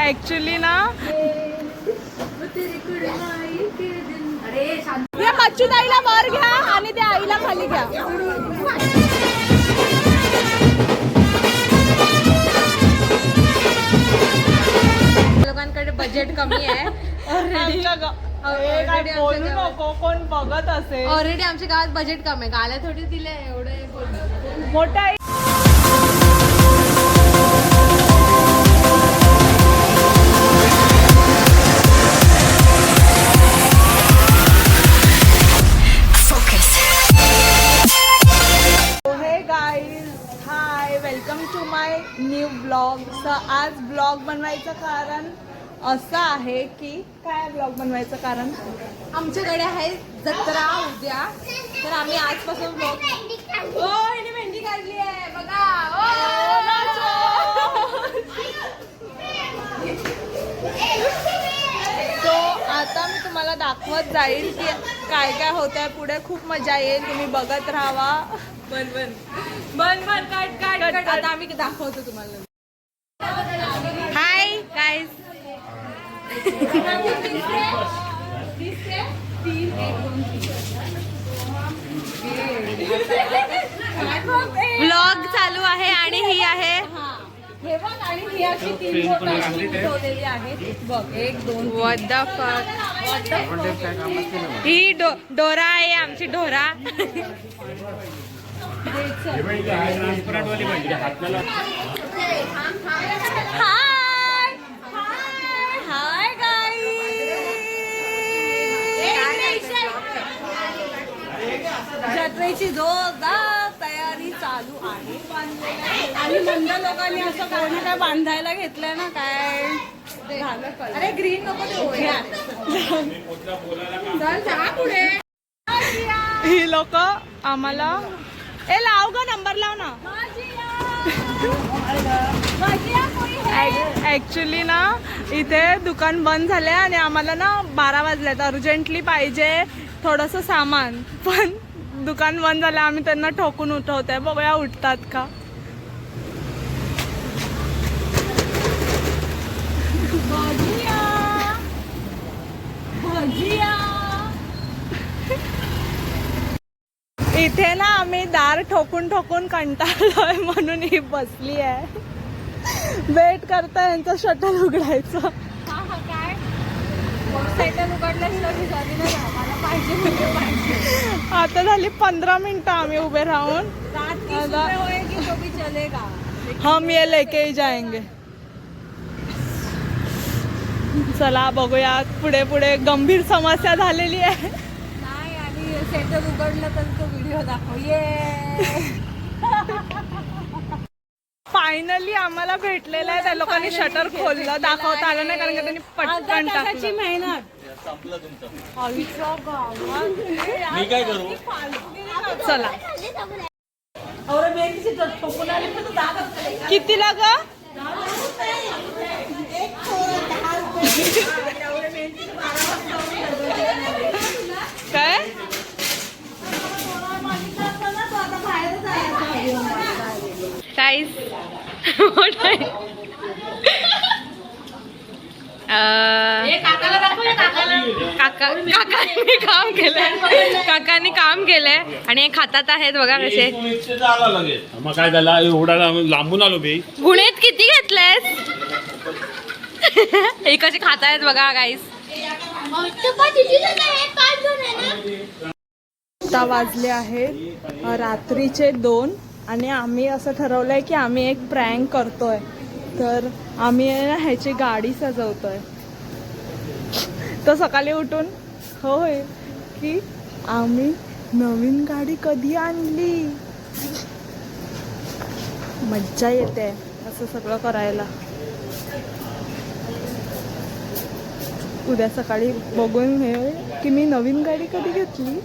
Actually ना या मच्छू ताईला वर घ्या आणि त्या आईला खाली घ्या. लोकांकडे बजेट कमी आहे. कोण बघत असेल. ऑलरेडी आमच्या गावात बजेट कमी आहे. गाला थोडी दिले एवढे मोठा. Welcome to my new blog. आज ब्लॉग बनवायचं कारण असं आहे की काय ब्लॉग बनवायचं कारण आमच्याकडे आहे जत्रा उद्या, तर आम्ही आजपासून ब्लॉग. हिने मेहंदी काढली आहे बघा. तो आता मी तुम्हाला दाखवत जाईल की काय काय होत आहे पुढे. खूप मजा येईल, तुम्ही बघत राहावा. बन बन बन बन काट काट काट. आता आम्ही दाखवतो तुम्हाला. Hi guys. ब्लॉग चालू आहे आणि ही आहे हे बघ. आणि ही अशी 3 बोटं ठेवलेली आहेत बघ. 1 2 व्हॉट द फक. ही डोरा आहे आमची डोरा. हाय हाय जत्रेची जोरदार तयारी चालू आहे. आणि मंद लोकांनी असं कोणी काय बांधायला घेतलंय ना काय. अरे ग्रीन नको ते पुढे. ही लोक आम्हाला लाव ग नंबर लाव ना. ऍक्च्युली ना इथे दुकान बंद झाले आणि आम्हाला ना 12 वाजल्यात. अर्जंटली पाहिजे थोडंसं सामान, पण दुकान बंद झालं. आम्ही त्यांना ठोकून उठवतोय. बघूया उठतात का. इथे ना आम्ही दार ठोकून ठोकून कंटाळलोय म्हणून ही बसली आहे. वेट करता यांचं शटर उघडायचं. काय शटर पाहिजे. आता झाली 15 मिनिटं आम्ही उभे राहून. हम ये लेके ही जाएंगे. चला बघूया. पुढे पुढे गंभीर समस्या झालेली आहे. नाही आणि सेटर उघडलं तर तो व्हिडिओ दाखव. फायनली आम्हाला भेटलेलं आहे. त्या लोकांनी शटर खोललं. दाखवता आलं नाही कारण की त्यांनी पटकन टाकलं. मेहनत. मी काय करू. चला कितीला ग. काय साईज काकांनी काम केलंय आणि हे खातात आहेत बघा कसे. मग काय झालं एवढा लांबून आलो मी. गुणेत किती घेतलेस. हे कसे खात आहेत बघा गाईस. आता वाजले आहेत रात्रीचे 2 आणि आम्ही असं ठरवलंय की आम्ही एक प्रँक करतोय. तर आम्ही ह्याची गाडी सजवतोय. तर सकाळी उठून होय की आम्ही नवीन गाडी कधी आणली. मज्जा येते असं सगळं करायला. उद्या सकाळी बघून हे की मी नवीन गाडी कधी घेतली.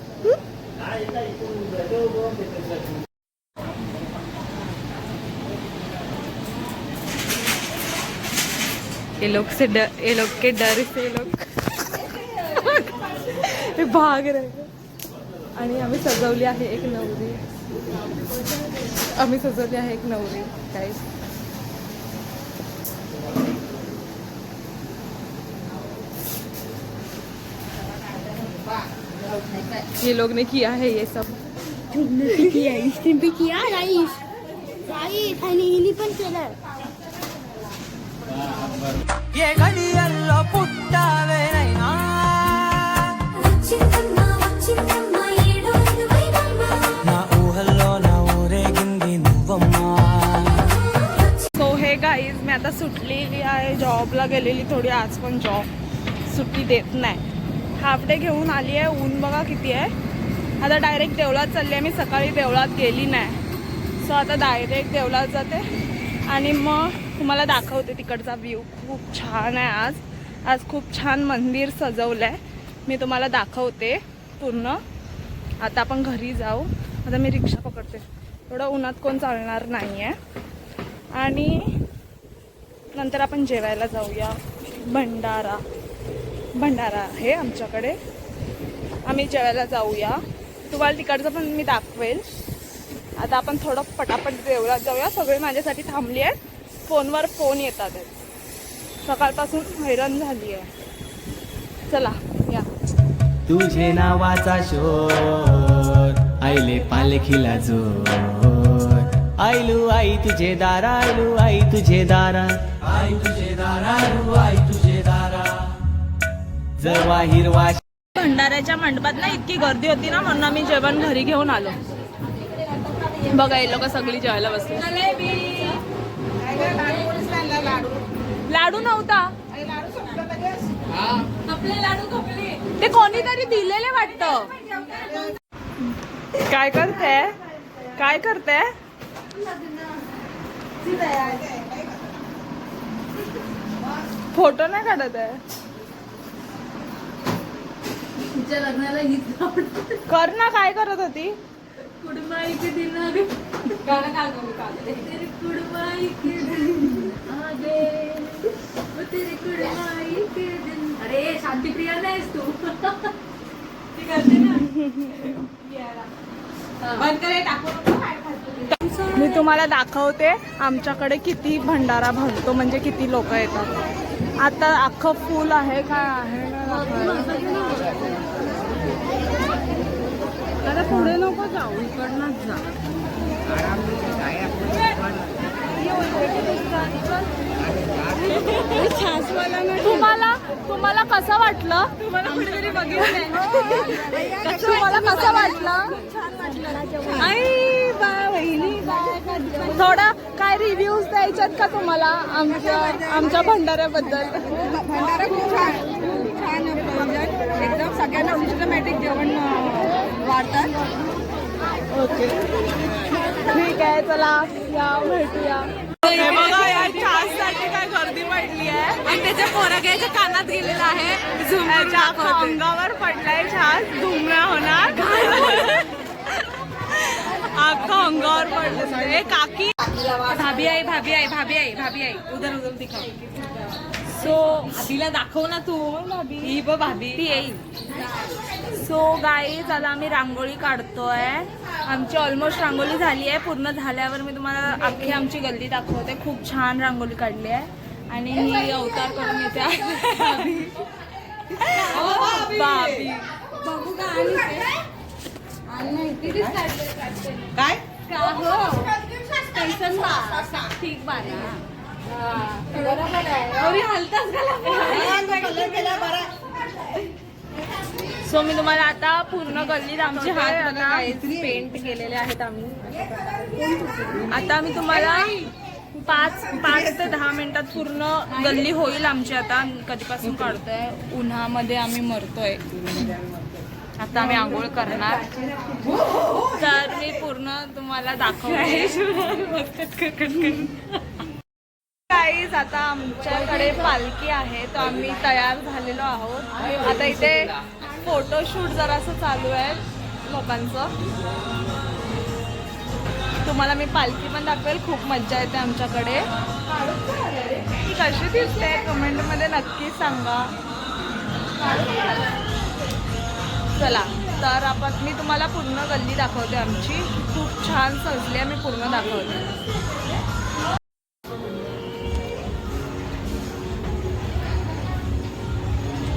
ये लोग के डर से लोग भाग रहे. आणि आम्ही सजवली आहे एक नवरी. आम्ही सजवली आहे एक नवरी गाईस. ये लोग ने किया है ये सब. किया राईस आणि हिनी पण केलं. ये घडियल्लो पुट्टावेरैना ना ऊहल्लो ना ऊरेगिंदी नुव्वम्मा. सो हे गाईज मी आता सुटलेली आहे, जॉबला गेलेली थोडी, आज पण जॉब सुट्टी देत नाही. हाफ डे घेऊन आली आहे. ऊन बघा किती आहे. आता डायरेक्ट देवळात चालली आहे. मी सकाळी देवळात गेली नाही, सो आता डायरेक्ट देवळात जाते आणि मग तुम्हाला दाखवते तिकडचा व्ह्यू. खूप छान आहे. आज खूप छान मंदिर सजवलं आहे. मी तुम्हाला दाखवते पूर्ण. आता आपण घरी जाऊ. आता मी रिक्षा पकडते, थोडं उन्हात कोण चालणार नाही आहे. आणि नंतर आपण जेवायला जाऊया. भंडारा आहे आमच्याकडे, आम्ही जेवायला जाऊया. तुम्हाला तिकडचं पण मी दाखवेल. आता आपण थोडं पटापट देवळात जाऊया. सगळे माझ्यासाठी थांबली आहेत. फोनवर फोन येतात आहेत. सकाळपासून हैराण झाली आहे. चला या. तुझे नावाचा शोर आईले पालखीला जोर. आईलू आई तुझे दारा, आईलू आई तुझे दारा, आई तुझे दारा, आई तुझे दारा. जवा हिरवा भंडाऱ्याच्या मंडपात ना इतकी गर्दी होती ना, म्हणून आम्ही जेवण घरी घेऊन आलो. बघा हे लोक सगळी जेवायला बसली. लाडू नव्हता, आपले लाडू खपले. ते कोणीतरी दिलेले वाटतं. काय करते फोटो नाही काढत आहे. तुझ्या लग्नाला हीच आवडते. कर ना. काय करत होती? कुडमाई के दिन आ गए. गाणं काढते. तेरी कुडमाई के दिन आ गए, वो तेरी कुडमाई के दिन. अरे शांतीप्रिया नाहीस तू. ती करते ना. बंद करे, टाकू नको. काय खातो? मी तुम्हाला दाखवते आमच्याकडे किती भंडारा भरतो, म्हणजे किती लोक येतात. आता अख्खं फुल आहे. काय आहे आता पुढे नको जाऊ, इकडनंच जा. तुम्हाला कसं वाटलं? तुम्हाला कुठेतरी बघितलं. तुम्हाला कसं वाटलं? आई बा वहिनी, थोडा काय रिव्ह्यूज द्यायच्यात का तुम्हाला आमच्या भंडाऱ्याबद्दल? भंडारा खूप छान एकदम सगळ्यांना सिस्टमॅटिक जेवण वाढतात. ओके ठीक आहे, चला या भेटूया. हे बघा या छाससाठी काय गर्दी पडली आहे. आणि त्याच्या पोरग्याच्या कानात गेलेला आहे. त्याच्या अंगावर पडलाय छास. धुम्या होणार. अख्खा अंगावर पडलं. हे काकी भाभी आई उधर दिखा. सो तिला दाखव ना तू. ही बघ भाभी ती येईल. सो गाईज आता आम्ही रांगोळी काढतोय. आमची ऑलमोस्ट रांगोळी झाली आहे. पूर्ण झाल्यावर मी तुम्हाला अख्खी आमची गल्ली दाखवते. खूप छान रांगोळी काढली आहे. आणि ही अवतार करून येते बाबी. बघू का काय कैसन बा ठीक बा ना. बरोबर आहे. हलताच सो मी तुम्हाला आता पूर्ण गल्लीत आमचे हात आता पेंट केलेले आहेत आम्ही. आता मी तुम्हाला 5 ते 10 मिनिटात पूर्ण गल्ली होईल आमची. आता कधीपासून काढतोय. उन्हामध्ये आम्ही मरतोय. आता आम्ही आंघोळ करणार. तर मी पूर्ण तुम्हाला दाखवते. गाईज आता आमच्याकडे पालखी आहे, तर आम्ही तयार झालेलो आहोत. आता इथे फोटोशूट जरासं चालू आहे लोकांचं. तुम्हाला मी पालखी पण दाखवेल. खूप मज्जा येते आमच्याकडे. ती कशी दिसते कमेंटमध्ये नक्की सांगा. चला तर मी तुम्हाला पूर्ण गल्ली दाखवते आमची. खूप छान सजली आहे. मी पूर्ण दाखवते.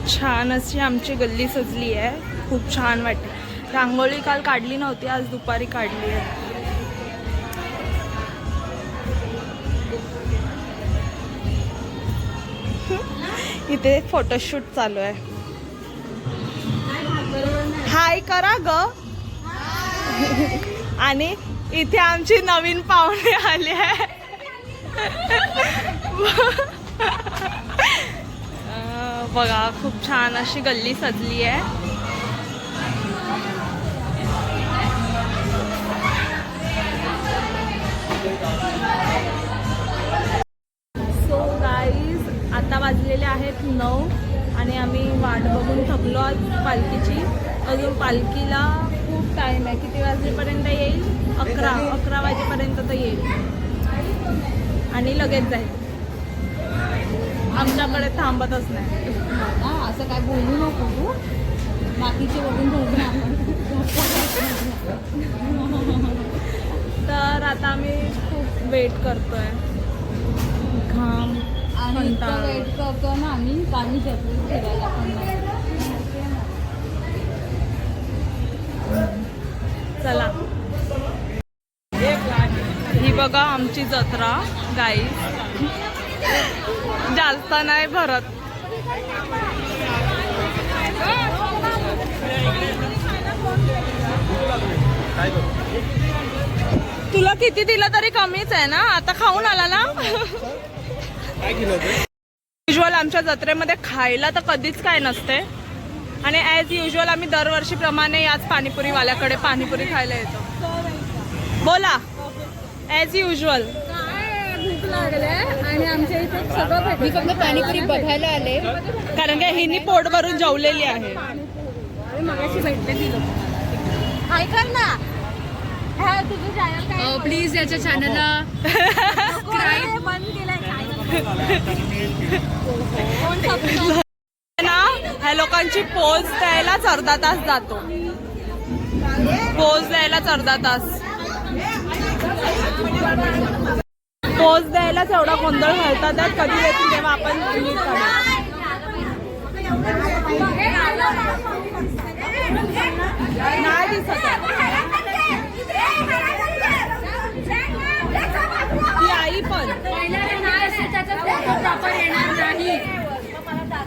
छान अशी आमची गल्ली सजली आहे. खूप छान वाटते. रांगोळी काल काढली नव्हती, आज दुपारी काढली आहे. इथे फोटोशूट चालू आहे. हाय करा ग. आणि इथे आमची नवीन पाहुणे आले आहे. बघा खूप छान अशी गल्ली सजली आहे. सो गाईज आता वाजलेले आहेत 9 आणि आम्ही वाट बघून थकलो आज पालखीची. अजून पालखीला खूप टाईम आहे. किती वाजेपर्यंत येईल? 11 वाजेपर्यंत तर येईल आणि लगेच जाईल. आमच्याकडे थांबतच नाही. असं काय बोलू नको तू, बाकीचे बघून तर आता आम्ही खूप वेट करतोय. घाम आणि इतकं कंटाळा. वेट करतो ना आम्ही, काही जपून फिरायला पण नाही. चला. ही बघा आमची जत्रा गाई. जास्त नाही भरत. तुला किती दिलं तरी कमीच आहे ना. आता खाऊन आला ना. युजल आमच्या जत्रेमध्ये खायला तर कधीच काय नसते आणि ॲज युजल आम्ही दरवर्षीप्रमाणे याच पाणीपुरीवाल्याकडे पाणीपुरी खायला येतो. बोला. As usual. भूक लागले आणि आमच्या इथे सगळं भेटतं. मी फक्त पाणीपुरी बघायला आले, कारण की हिनी पोट भरून जेवलेली आहे. मगाशी भेटले दिलं. हाय कर ना. तुझं चॅनल काय? प्लीज याच्या चॅनलला ना ह्या लोकांची पोज द्यायलाच अर्धा तास जातो. पोज द्यायलाच अर्धा तास. पोज द्यायलाच एवढा गोंधळ घालतात. कधी येतील तेव्हा आपण नीट काढू. नाही दिसत ती आई पण.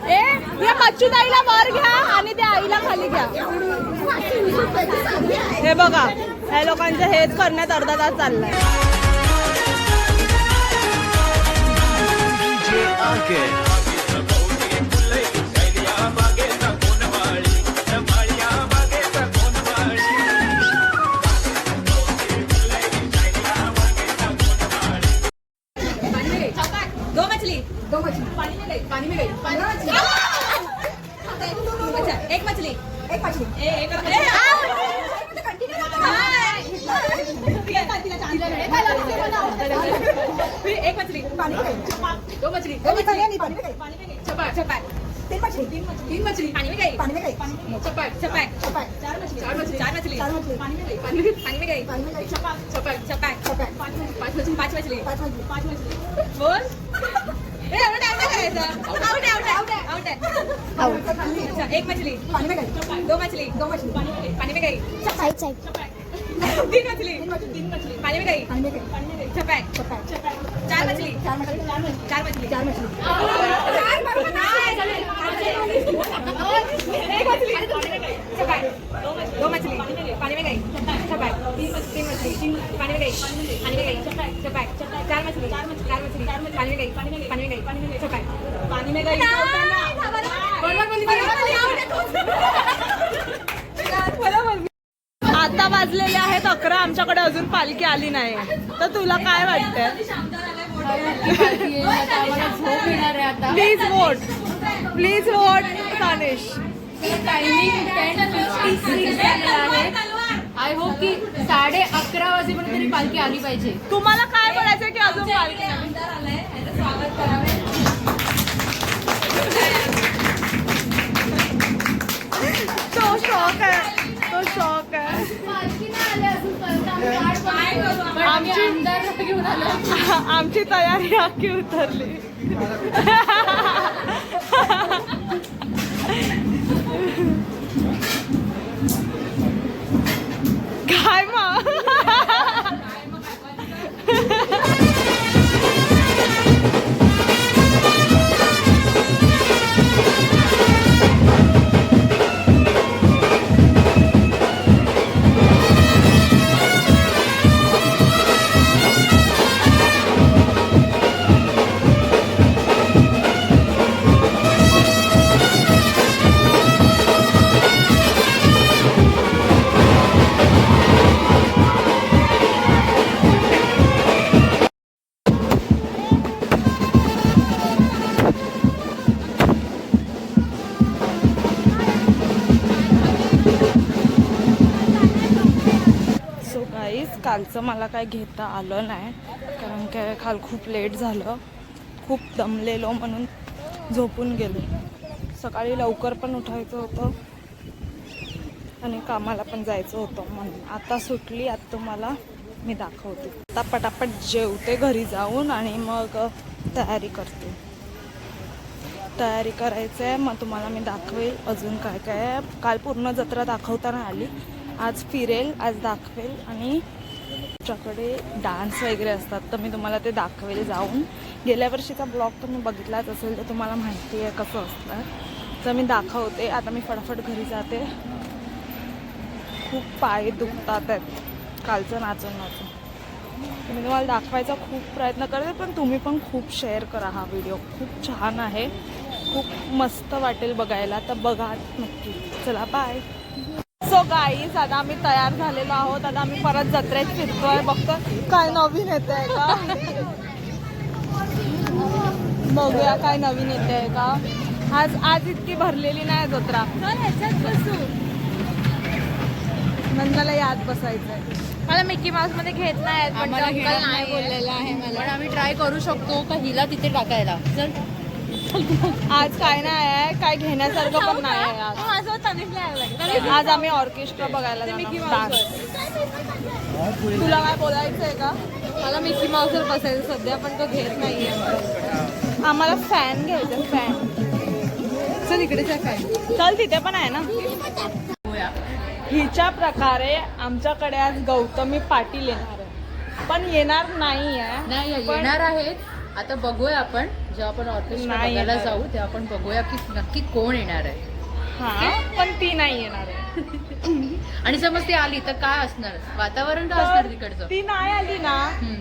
ए या मच्छूदाईला वर घ्या आणि त्या आईला खाली घ्या. हे बघा ह्या लोकांचं हेच करण्यात अर्धा तास चाललाय. दो मछली पानी में गई, पानी में गई, पानी में मछली। अच्छा, एक मछली, एक मछली, एक मछली, पानी में गई, दो मछली, पानी में गई, चपाक, चपाक, तीन मछली, पानी में गई, चपाक, चपाक, चार मछली, पानी में गई, चपाक, चपाक, पांच मछली, बोल. एक मछली पानी में गई, दो मछली पानी में गई, तीन मछली पानी में गई, चपाक, चार मछली, एक मछली, चपाक, दो मछली पानी में गई, चपाक, तीन मछली पानी में गई, चपाक, चार मछली पानी में गई, चपाक, पानी में गई. आता वाजलेले आहेत 11. आमच्याकडे अजून पालखी आली नाही. तर तुला काय वाटतंय? Please vote Tanish. टायमिंग 10:56 झालेला आहे. आय होप की 11:30 वाजेपर्यंत तरी पालखी आली पाहिजे. तुम्हाला काय बोलायचं की अजून पालखी नाही? स्वागत करावे. तो शौक आहे. आमची तयारी अख्खी उतरली. कालचं मला काय घेता आलं नाही, कारण काय काल खूप लेट झालं, खूप दमलेलो म्हणून झोपून गेलो. सकाळी लवकर पण उठायचं होतं आणि कामाला पण जायचं होतं म्हणून आता सुटली. आता तुम्हाला मी दाखवते. आता पटापट जेवते घरी जाऊन आणि मग तयारी करते. तयारी करायचं आहे, मग तुम्हाला मी दाखवेल अजून काय काय आहे. काल पूर्ण जत्रा दाखवता नाही आली, आज फिरेल, आज दाखवेल. आणि आमच्याकडे डान्स वगैरे असतात तर मी तुम्हाला ते दाखवेल जाऊन. गेल्या वर्षीचा ब्लॉग तुम्ही बघितलाच असेल तर तुम्हाला माहिती आहे कसं असणार, तर मी दाखवते. आता मी फटाफट घरी जाते, खूप पाय दुखतात आहेत कालचं नाचून नाचून. मी तुम्हाला दाखवायचा खूप प्रयत्न करते, पण तुम्ही पण खूप शेअर करा. हा व्हिडिओ खूप छान आहे, खूप मस्त वाटेल बघायला, तर बघा नक्की. चला बाय. सो गाईज, आता आम्ही तयार झालेलो आहोत. आता आम्ही परत जत्रेत फिरतोय, बघतो काय नवीन येत आहे का, बघूया काय नवीन येत आहे का. आज इतकी भरलेली नाही जत्रा, म्हणजे मला याद बसायचंय. मला मिकी माऊस मध्ये घेत नाही, आम्हाला घेणार नाही बोललेलं आहे मला, पण आम्ही ट्राय करू शकतो का हिला तिथे टाकायला. चल आज काय नाही आहे, काय घेण्यासारखं पण नाही आहे आज. आज आम्ही ऑर्केस्ट्रा बघायला जाणार, डान्स. तुला काय बोलायचंय का. मला मिकी माऊसवर बसायचं सध्या, पण तो घेत नाहीये. आम्हाला फॅन घ्यायचं, फॅन. चल इकडेच आहे फॅन. चल तिथे पण आहे ना. हिच्या प्रकारे आमच्याकडे आज गौतमी पाटील येणार आहे, पण येणार नाही आहे. नाही येणार आहेत. आता बघूया आपण, जेव्हा आपण ऑर्केस्ट्रा नाही बघायला येणार. जाऊ तेव्हा आपण बघूया की नक्की कोण येणार आहे. हा, पण ती नाही येणार आहे. आणि समज ती आली तर काय असणार, वातावरण काय तर असणार तिकडचं. ती नाही आली ना, हम्म.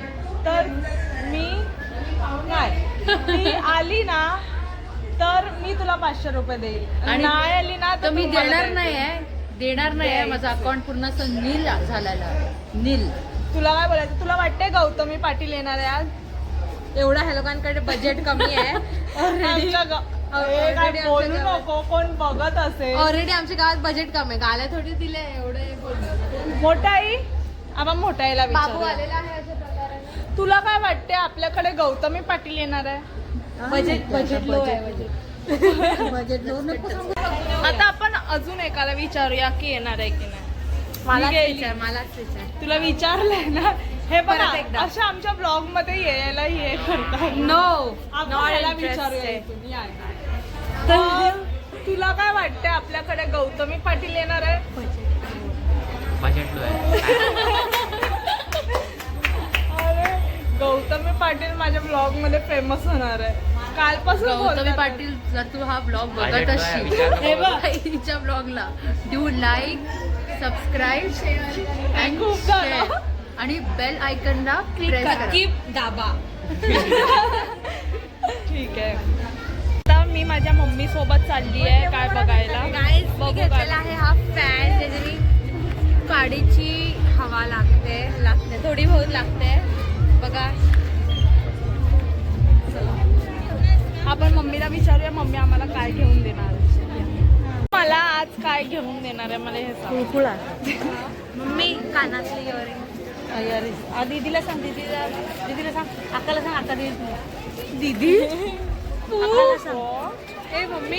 तर मी नाही, ती आली ना तर मी तुला 500 रुपये देईल, आणि नाही आली ना तर मी तू मला देणार द्यायचे. नाही आहे, देणार नाही आहे. माझं अकाउंट पूर्ण असं नील झालेलं आहे, नील. तुला काय बोलायचं, तुला वाटतंय गौतमी पाटील येणार आहे आज. एवढ्या ह्या लोकांकडे बजेट कमी आहे. आमच्या हे काय बोलू नको, कोण बघत असेल. ऑलरेडी आमच्या गावात बजेट कमी आहे, गाल्या थोडी दिले एवढे. मोठाई, आपण मोठाईला बाबू विचारूया. आलेला आहे अशा प्रकारे. तुला काय वाटते आपल्याकडे गौतमी पाटील येणार आहे. बजेट लो आहे, बजेट लो. आता आपण अजून एकाला विचारूया की येणार आहे की नाही. मलाच गेली. विचार, मलाच विचार. तुला विचारलंय ना. हे बघा, परत एकदा. अशा आमच्या ब्लॉग मध्ये यायला हे करतात. नो, आपण नॉट याला इंटरेस्टेड. विचारूया इथून, या. तर तुला काय वाटते आपल्याकडे गौतमी पाटील येणार आहे. बजेट लो आहे. अरे, गौतमी पाटील माझ्या ब्लॉग मध्ये फेमस होणार आहे. कालपासून गौतमी बोलतात. पाटील, जर तू हा ब्लॉग बघत बजेट लो आहे, असशील, विचार हे बघ. हिच्या ब्लॉगला डू लाईक, सबस्क्राईब अँड खूप झालं. शेअर आणि बेल आयकनला प्रेस करा. दाबा. ठीक आहे. आता मी माझ्या मम्मी सोबत चालली आहे काय बघायला. बघू घेतलेला काय. आहे हा फॅन, त्याच्यानी गाडीची हवा लागते थोडी बहुत लागते. बघा, आपण मम्मीला विचारूया मम्मी आम्हाला काय घेऊन देणार आहे. मला आज काय घेऊन देणार आहे मला हे सांग. Mummy कानातली earring. दीदीला सांग, दीदीला सांग, अक्काला सांग, अक्का दीदी अक्काला सांग. ए मम्मी